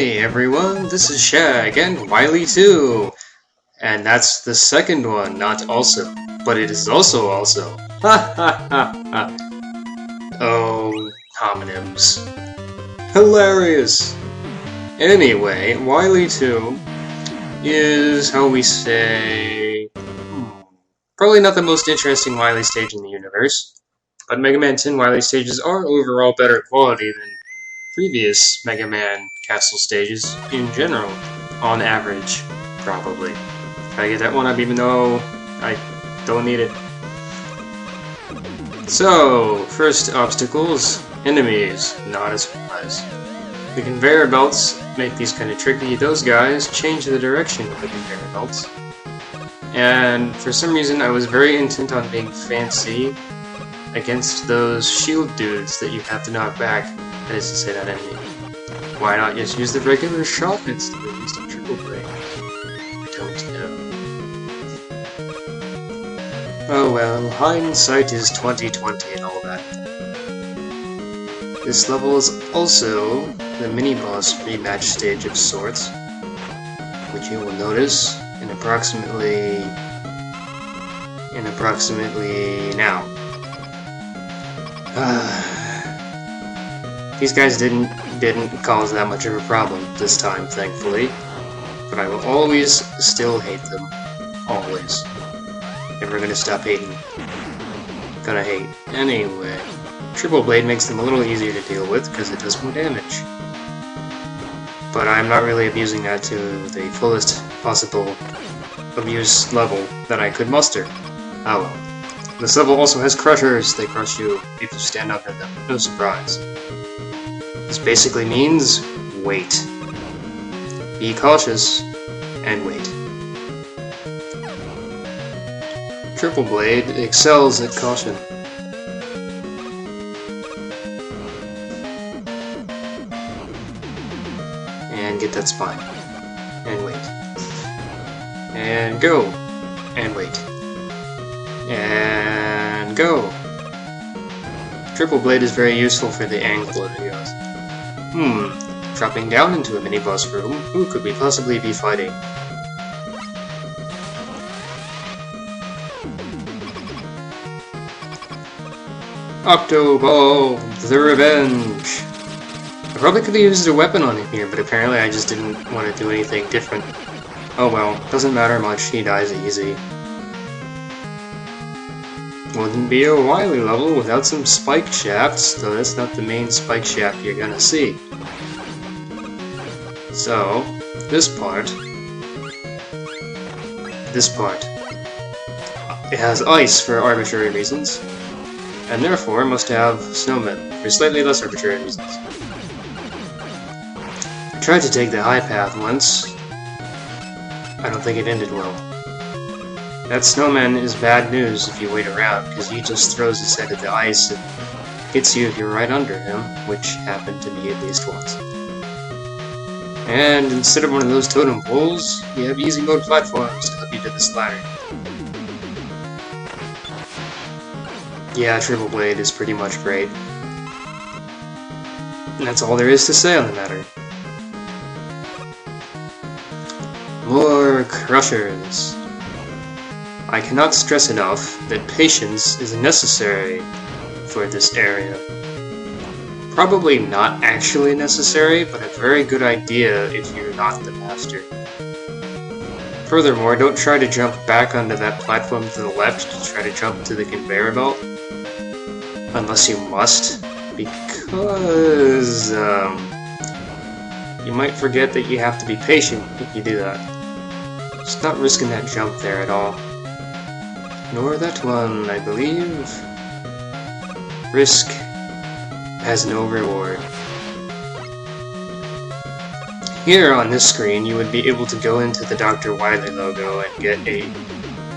Hey everyone, this is Shag and Wily too! And that's the second one, not also. But it is also. Ha ha ha ha! Oh, homonyms. Hilarious! Anyway, Wily 2 is, how we say... probably not the most interesting Wily stage in the universe. But Mega Man 10 Wily stages are overall better quality than previous Mega Man Castle stages in general, on average, probably. Gotta get that one up even though I don't need it. So, first obstacles, enemies, not a surprise. The conveyor belts make these kind of tricky. Those guys change the direction of the conveyor belts. And for some reason I was very intent on being fancy against those shield dudes that you have to knock back. That is to say, that enemy. Why not just use the regular shot instead of using triple break? I don't know. Oh well, hindsight is 20/20 and all that. This level is also the mini-boss rematch stage of sorts, which you will notice in approximately now. These guys didn't cause that much of a problem this time, thankfully. But I will always still hate them. Always. Never gonna stop hating. Gonna hate. Anyway. Triple Blade makes them a little easier to deal with because it does more damage. But I'm not really abusing that to the fullest possible abuse level that I could muster. Oh well. This level also has crushers. They crush you if you stand up at them. No surprise. This basically means wait. Be cautious and wait. Triple Blade excels at caution. And get that spine. And wait. And go. And wait. And go. Triple Blade is very useful for the angle of the goes. Dropping down into a mini-boss room, who could we possibly be fighting? Octoball, the Revenge! I probably could have used a weapon on him here, but apparently I just didn't want to do anything different. Oh well, doesn't matter much, he dies easy. Wouldn't be a Wily level without some spike shafts, though that's not the main spike shaft you're gonna see. So, this part, it has ice for arbitrary reasons, and therefore must have snowmen for slightly less arbitrary reasons. I tried to take the high path once. I don't think it ended well. That snowman is bad news if you wait around, because he just throws his head at the ice and hits you if you're right under him, which happened to me at least once. And instead of one of those totem poles, you have easy mode platforms to help you to this ladder. Yeah, Triple Blade is pretty much great. And that's all there is to say on the matter. More crushers. I cannot stress enough that patience is necessary for this area. Probably not actually necessary, but a very good idea if you're not the master. Furthermore, don't try to jump back onto that platform to the left to try to jump to the conveyor belt. Unless you must, because you might forget that you have to be patient if you do that. Just not risking that jump there at all. Nor that one, I believe. Risk has no reward. Here on this screen, you would be able to go into the Dr. Wily logo and get a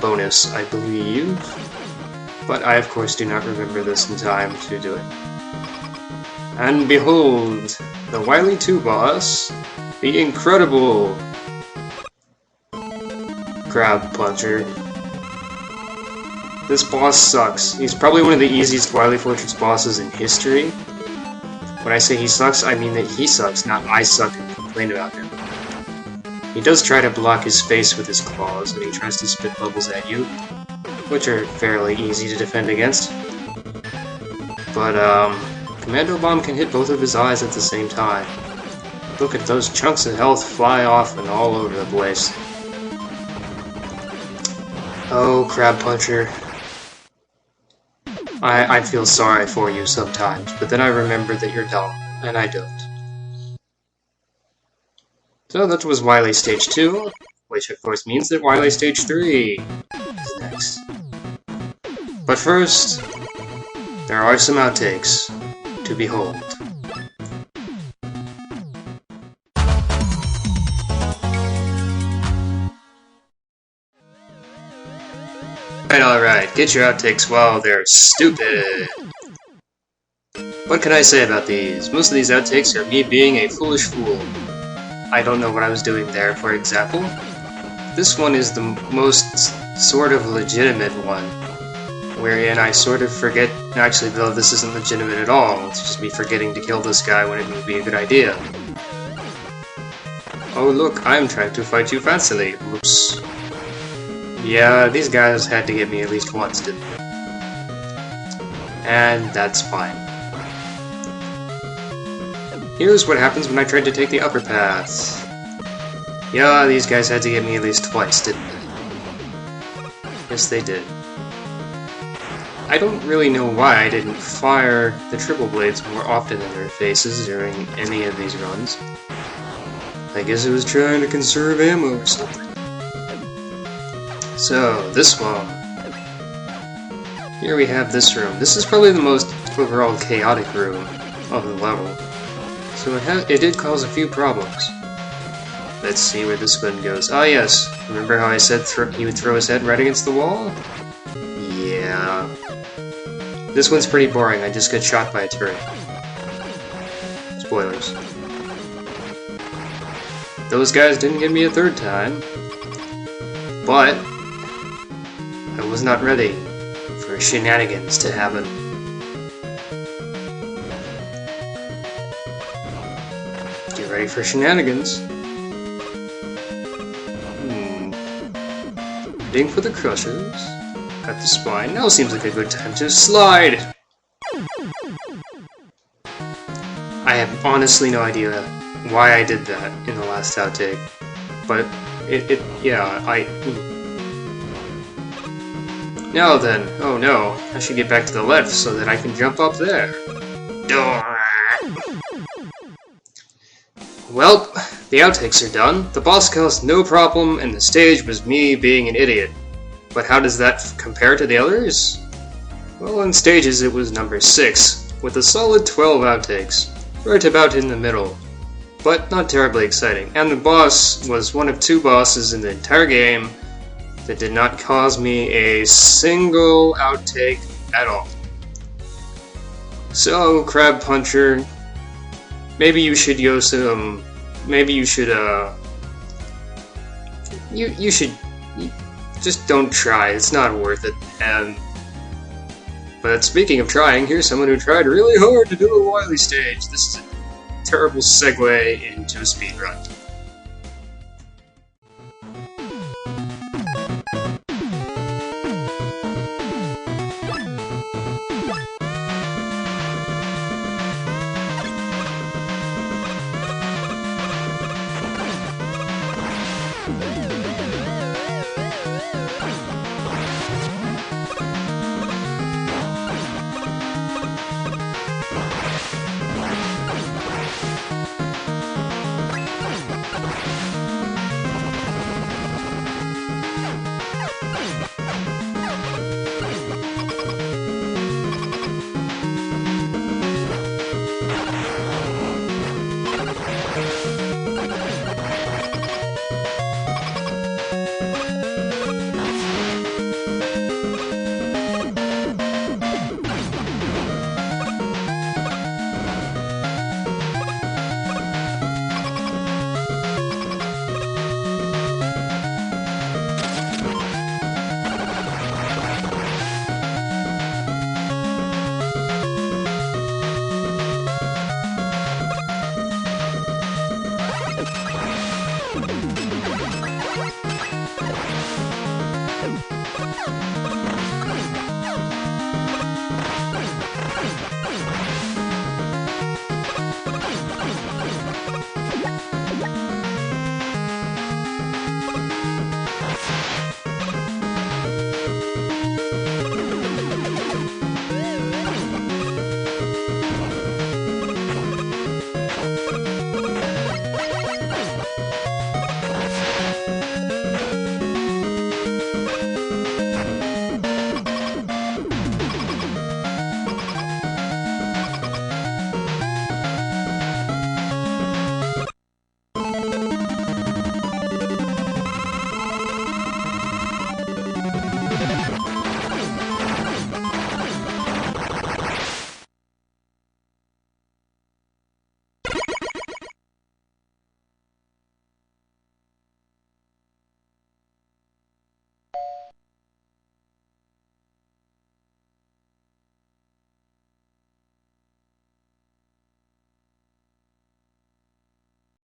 bonus, I believe. But I, of course, do not remember this in time to do it. And behold, the Wily 2 boss, the incredible Crab Puncher. This boss sucks. He's probably one of the easiest Wily Fortress bosses in history. When I say he sucks, I mean that he sucks, not I suck complain about him. He does try to block his face with his claws when he tries to spit bubbles at you, which are fairly easy to defend against. But, Commando Bomb can hit both of his eyes at the same time. Look at those chunks of health fly off and all over the place. Oh, Crab Puncher. I feel sorry for you sometimes, but then I remember that you're dumb, and I don't. So that was Wily Stage 2, which of course means that Wily Stage 3 is next. But first, there are some outtakes to behold. Alright, get your outtakes while they're stupid. What can I say about these? Most of these outtakes are me being a foolish fool. I don't know what I was doing there, for example. This one is the most sort of legitimate one, wherein I sort of forget, actually though this isn't legitimate at all, it's just me forgetting to kill this guy when it would be a good idea. Oh look, I'm trying to fight you fancily. Oops. Yeah, these guys had to get me at least once, didn't they? And that's fine. Here's what happens when I tried to take the upper path. Yeah, these guys had to get me at least twice, didn't they? Yes, they did. I don't really know why I didn't fire the triple blades more often in their faces during any of these runs. I guess I was trying to conserve ammo or something. So, this one. Here we have this room. This is probably the most overall chaotic room of the level. So it did cause a few problems. Let's see where this one goes. Ah yes, remember how I said he would throw his head right against the wall? Yeah. This one's pretty boring, I just got shot by a turret. Spoilers. Those guys didn't get me a third time. But I was not ready for shenanigans to happen. Get ready for shenanigans. Heading for the crushers. Got the spine. Now seems like a good time to slide! I have honestly no idea why I did that in the last outtake. But Now then, oh no, I should get back to the left so that I can jump up there. Well, the outtakes are done, the boss caused no problem, and the stage was me being an idiot. But how does that compare to the others? Well, in stages it was number 6, with a solid 12 outtakes, right about in the middle. But not terribly exciting, and the boss was one of 2 bosses in the entire game that did not cause me a single outtake at all. So, Crab Puncher, maybe you should go some. Maybe you should, You should. Just don't try, it's not worth it. But speaking of trying, here's someone who tried really hard to do a Wily stage. This is a terrible segue into a speedrun.